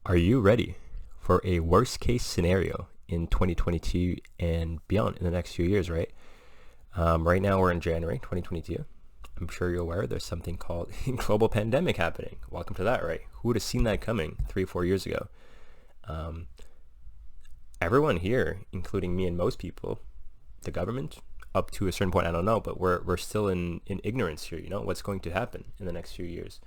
Are you ready for a worst case scenario in 2022 and beyond in the next few years, right? Right now we're in January 2022. I'm sure you're aware there's something called a global pandemic happening. Welcome to that, right? Who would have seen that coming 3 or 4 years ago? Um, Everyone here, including me and most people, the government, up to a certain point, I don't know, but we're still in ignorance here, what's going to happen in the next few years.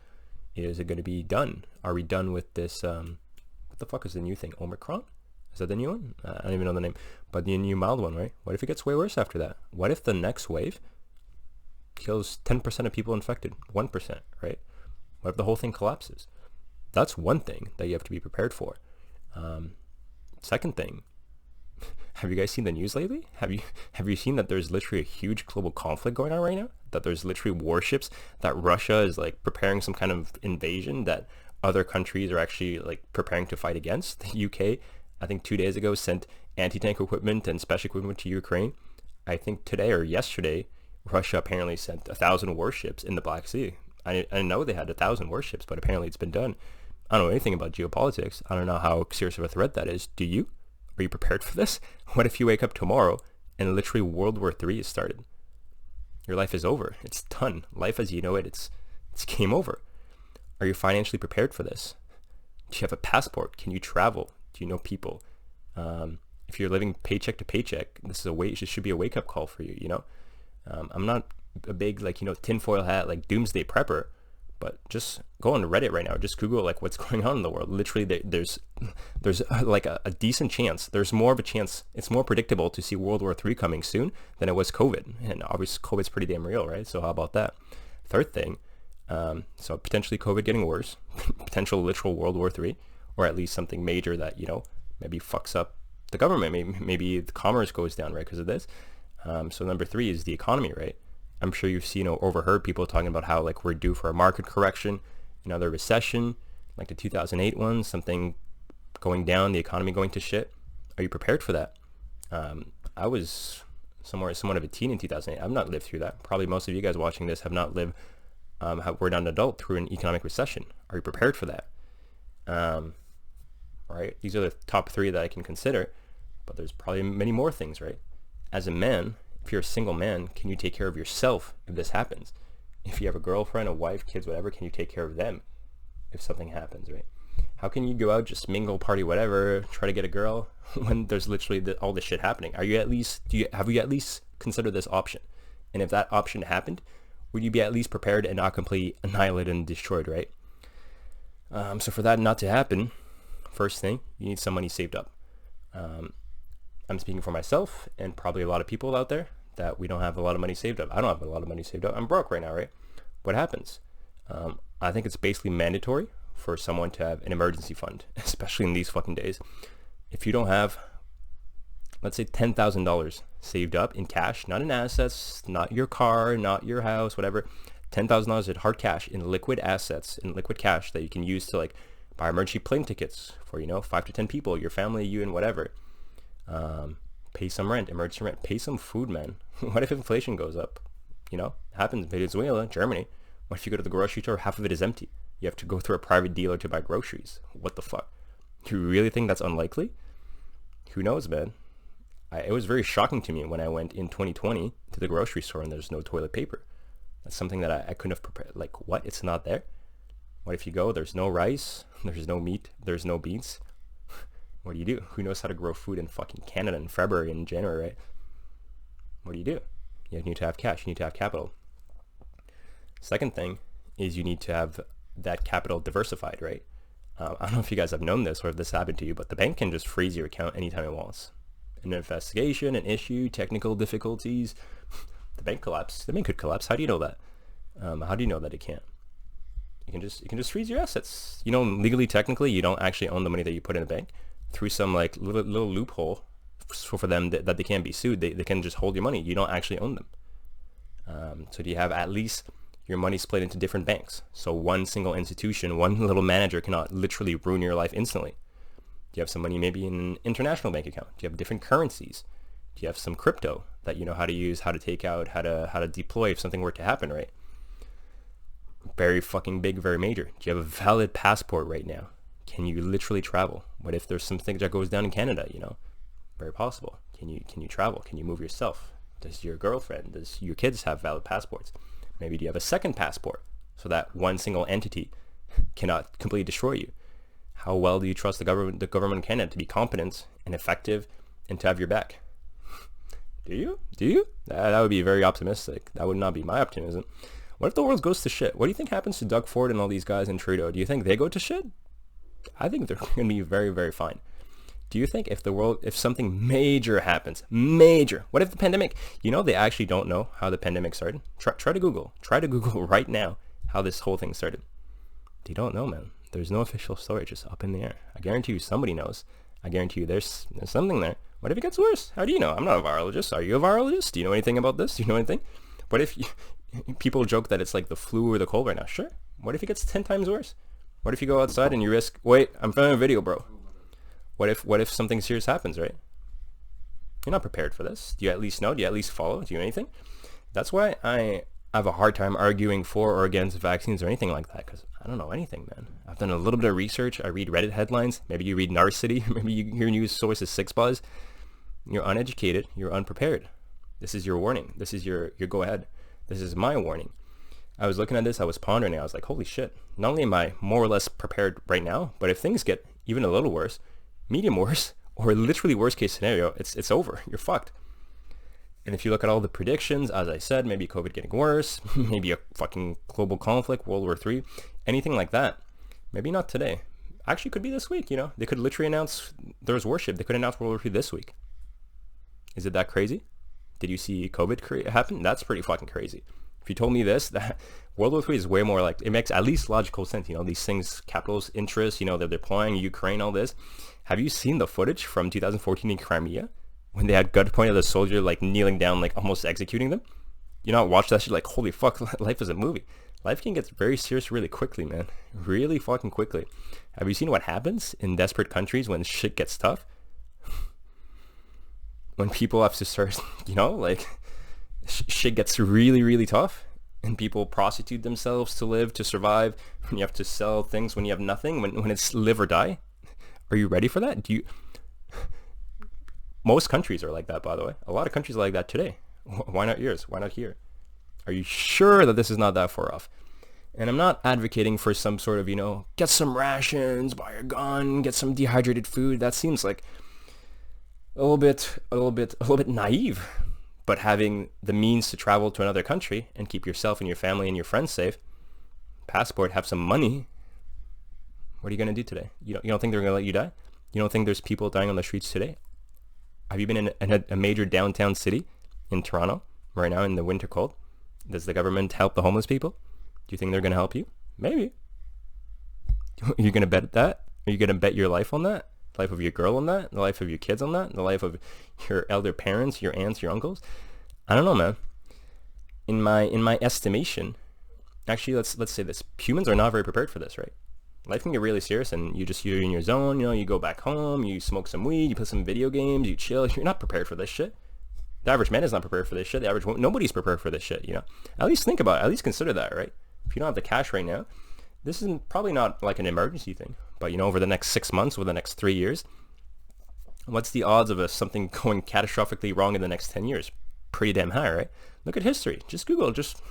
Is it going to be done? Are we done with this? What the fuck is the new thing? Omicron? Is that the new one? I don't even know the name. But the new mild one, right? What if it gets way worse after that? What if the next wave kills 10% of people infected? 1%, right? What if the whole thing collapses? That's one thing that you have to be prepared for. Second thing, have you guys seen the news lately? Have you seen that there's literally a huge global conflict going on right now? That there's literally warships, that Russia is like preparing some kind of invasion that other countries are actually like preparing to fight against. The UK, I think 2 days ago, sent anti-tank equipment and special equipment to Ukraine. I think today or yesterday, Russia apparently sent 1,000 warships in the Black Sea. I know they had 1,000 warships, but apparently it's been done. I don't know anything about geopolitics. I don't know how serious of a threat that is. Do you? Are you prepared for this? What if you wake up tomorrow and literally World War III is started? Your life is over. It's done. Life as you know it, it's game over. Are you financially prepared for this? Do you have a passport? Can you travel? Do you know people? If you're living paycheck to paycheck, this should be a wake-up call for you, I'm not a big, tinfoil hat, doomsday prepper, but just go on Reddit right now. Just Google what's going on in the world. Literally, there's a decent chance. There's more of a chance. It's more predictable to see World War III coming soon than it was COVID. And obviously, COVID's pretty damn real, right? So how about that? Third thing, so potentially COVID getting worse, potential literal World War III, or at least something major that maybe fucks up the government. Maybe the commerce goes down, right, because of this. So number three is the economy, right? I'm sure you've seen or overheard people talking about how we're due for a market correction, another recession, like the 2008 one, something going down, the economy going to shit. Are you prepared for that? I was somewhat of a teen in 2008. I've not lived through that. Probably most of you guys watching this have not lived, we're not an adult through an economic recession. Are you prepared for that? Right? These are the top three that I can consider, but there's probably many more things, right? As a man, if you're a single man, can you take care of yourself if this happens? If you have a girlfriend, a wife, kids, whatever, can you take care of them if something happens, right? How can you go out, just mingle, party, whatever, try to get a girl when there's literally all this shit happening? Have you at least considered this option? And if that option happened, would you be at least prepared and not completely annihilated and destroyed, right? So for that not to happen, first thing, you need some money saved up. I'm speaking for myself and probably a lot of people out there that we don't have a lot of money saved up. I don't have a lot of money saved up. I'm broke right now, right? What happens? I think it's basically mandatory for someone to have an emergency fund, especially in these fucking days. If you don't have, let's say $10,000 saved up in cash, not in assets, not your car, not your house, whatever, $10,000 in hard cash, in liquid assets, in liquid cash that you can use to buy emergency plane tickets for, 5 to 10 people, your family, you, and whatever. Pay some rent, emergency rent, pay some food, man. What if inflation goes up? Happens in Venezuela, Germany. What if you go to the grocery store, half of it is empty? You have to go through a private dealer to buy groceries. What the fuck? Do you really think that's unlikely? Who knows, man? It was very shocking to me when I went in 2020 to the grocery store and there's no toilet paper. That's something that I couldn't have prepared. What? It's not there? What if you go, there's no rice, there's no meat, there's no beans? What do you do? Who knows how to grow food in fucking Canada in February and January, right? What do? You need to have cash. You need to have capital. Second thing is you need to have that capital diversified, right? I don't know if you guys have known this or if this happened to you, but the bank can just freeze your account anytime it wants. An investigation, an issue, technical difficulties, the bank collapse. The bank could collapse. How do you know that? How do you know that it can't? You can just freeze your assets. Legally, technically, you don't actually own the money that you put in a bank. Through some little loophole for them that they can't be sued, they can just hold your money. You don't actually own them. So do you have at least your money split into different banks? So one single institution, one little manager cannot literally ruin your life instantly. Do you have some money maybe in an international bank account? Do you have different currencies? Do you have some crypto that you know how to use, how to take out, how to deploy if something were to happen, right? Very fucking big, very major. Do you have a valid passport right now? Can you literally travel? What if there's something that goes down in Canada, Very possible. Can you travel? Can you move yourself? Does your girlfriend, does your kids have valid passports? Maybe do you have a second passport so that one single entity cannot completely destroy you? How well do you trust the government of Canada to be competent and effective and to have your back? Do you? That would be very optimistic. That would not be my optimism. What if the world goes to shit? What do you think happens to Doug Ford and all these guys in Trudeau? Do you think they go to shit? I think they're going to be very, very fine. Do you think if something major happens, what if the pandemic, they actually don't know how the pandemic started? Try to Google right now how this whole thing started. They don't know, man. There's no official story, just up in the air. I guarantee you somebody knows. I guarantee you there's something there. What if it gets worse? How do you know? I'm not a virologist. Are you a virologist? Do you know anything about this? Do you know anything? What if people joke that it's like the flu or the cold right now? Sure. What if it gets 10 times worse? What if you go outside and you risk, wait, I'm filming a video, bro. What if something serious happens, right? You're not prepared for this. Do you at least know? Do you at least follow? Do you know anything? That's why I have a hard time arguing for or against vaccines or anything like that, because I don't know anything, man. I've done a little bit of research. I read Reddit headlines. Maybe you read Narcity. Maybe you hear news sources 6buzz. You're uneducated. You're unprepared. This is your warning. This is your go ahead. This is my warning. I was looking at this. I was pondering it. I was like, holy shit. Not only am I more or less prepared right now, but if things get even a little worse, medium worse, or literally worst case scenario, it's over. You're fucked. And if you look at all the predictions, as I said, maybe COVID getting worse, maybe a fucking global conflict, World War III, anything like that. Maybe not today. Actually, could be this week, They could literally announce there's Warship. They could announce World War III this week. Is it that crazy? Did you see COVID happen? That's pretty fucking crazy. If you told me this, that World War III is way more like, it makes at least logical sense. These things, capitalist interests, they're deploying Ukraine, all this. Have you seen the footage from 2014 in Crimea when they had gunpoint of the soldier like kneeling down, like almost executing them? You not watch that shit like, holy fuck, life is a movie. Life can get very serious really quickly, man. Really fucking quickly. Have you seen what happens in desperate countries when shit gets tough? When people have to start, shit gets really, really tough and people prostitute themselves to live, to survive. When you have to sell things when you have nothing, when it's live or die. Are you ready for that? Most countries are like that, by the way. A lot of countries are like that today. Why not yours? Why not here? Are you sure that this is not that far off? And I'm not advocating for some sort of, get some rations, buy a gun, get some dehydrated food. That seems like a little bit naive. But having the means to travel to another country and keep yourself and your family and your friends safe, passport, have some money. What are you going to do today? You don't think they're going to let you die? You don't think there's people dying on the streets today? Have you been in a major downtown city in Toronto right now in the winter cold? Does the government help the homeless people? Do you think they're going to help you? Maybe. Are you going to bet that? Are you going to bet your life on that? The life of your girl on that? The life of your kids on that? The life of your elder parents, your aunts, your uncles? I don't know, man. In my estimation, actually, let's say this. Humans are not very prepared for this, right? Life can get really serious and you're in your zone, you go back home, you smoke some weed, you play some video games, you chill. You're not prepared for this shit. The average man is not prepared for this shit. Nobody's prepared for this shit, At least think about it. At least consider that, right? If you don't have the cash right now, this is probably not like an emergency thing. But, over the next 6 months, over the next 3 years, what's the odds of something going catastrophically wrong in the next 10 years? Pretty damn high, right? Look at history. Just Google, just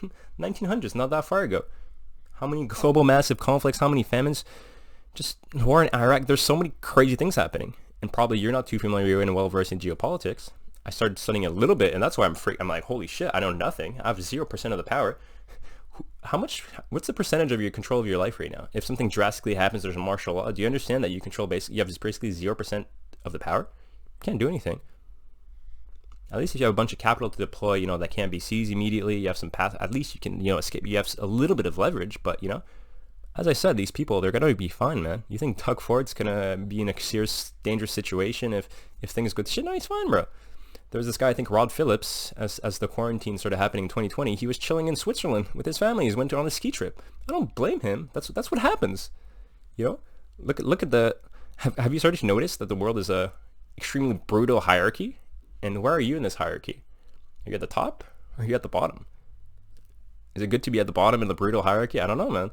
1900s, not that far ago. How many global massive conflicts, how many famines, just war in Iraq. There's so many crazy things happening. And probably you're not too familiar and well-versed in geopolitics. I started studying a little bit, and that's why I'm like, holy shit, I know nothing. I have 0% of the power. What's the percentage of your control of your life right now? If something drastically happens, there's a martial law. Do you understand that you have basically 0% of the power? You can't do anything. At least if you have a bunch of capital to deploy, that can't be seized immediately, you have some path, at least you can, escape. You have a little bit of leverage, but, as I said, these people, they're going to be fine, man. You think Doug Ford's going to be in a serious, dangerous situation if things go shit? No, he's fine, bro. There was this guy, I think Rod Phillips, as the quarantine started happening in 2020, he was chilling in Switzerland with his family. He went on a ski trip. I don't blame him. That's what happens. Look at the, have you started to notice that the world is a extremely brutal hierarchy? And where are you in this hierarchy? Are you at the top or are you at the bottom? Is it good to be at the bottom in the brutal hierarchy? I don't know, man.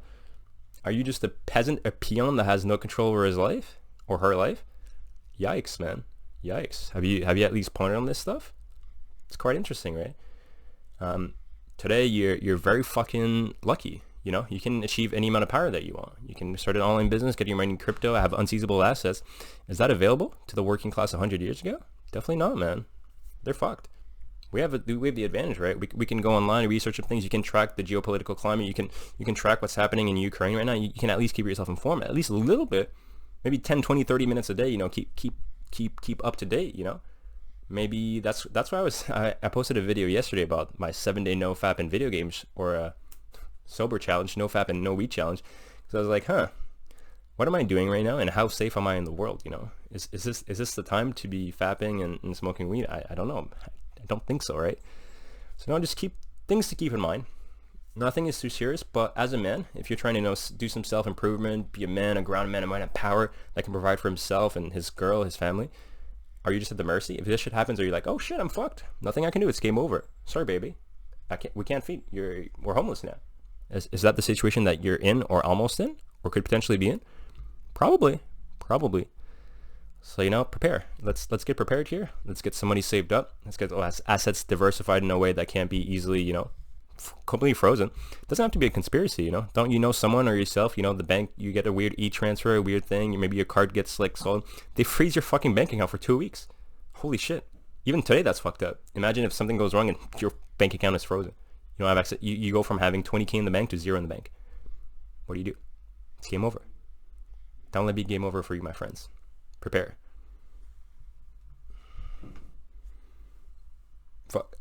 Are you just a peasant, a peon that has no control over his life or her life? Yikes, man. Yikes. Have you at least pondered on this stuff? It's quite interesting, right? Today you're very fucking lucky. You know, you can achieve any amount of power that you want. You can start an online business, get your money in crypto, have unseizable assets. Is that available to the working class 100 years ago? Definitely not, man. They're fucked. We have the advantage, right? We can go online and research some things. You can track the geopolitical climate. You can track what's happening in Ukraine right now. You can at least keep yourself informed, at least a little bit, maybe 10, 20, 30 minutes a day. You know, keep up to date. You know, maybe that's why I posted a video yesterday about my 7-day no fap in video games, or a sober challenge, no fap and no weed challenge. So I was like, what am I doing right now, and how safe am I in the world? You know, is this the time to be fapping and smoking weed? I don't know. I don't think so, right? So now just keep things to keep in mind. Nothing is too serious, but as a man, if you're trying to, you know, do some self-improvement, be a man, a grounded man, a man of power that can provide for himself and his girl, his family, are you just at the mercy? If this shit happens, are you like, oh shit, I'm fucked, nothing I can do, it's game over, sorry baby, we can't feed, we're homeless now? Is that the situation that you're in, or almost in, or could potentially be in? Probably. So, you know, prepare. Let's get prepared here. Let's get some money saved up. Let's get assets diversified in a way that can't be easily, you know, completely frozen. It doesn't have to be a conspiracy, you know. Don't you know someone or yourself, you know, the bank, you get a weird e-transfer, a weird thing, maybe your card gets like stolen. They freeze your fucking bank account for 2 weeks. Holy shit. Even today, that's fucked up. Imagine if something goes wrong and your bank account is frozen. You don't have access. You go from having 20K in the bank to 0 in the bank. What do? It's game over. Don't let it be game over for you, my friends. Prepare. Fuck.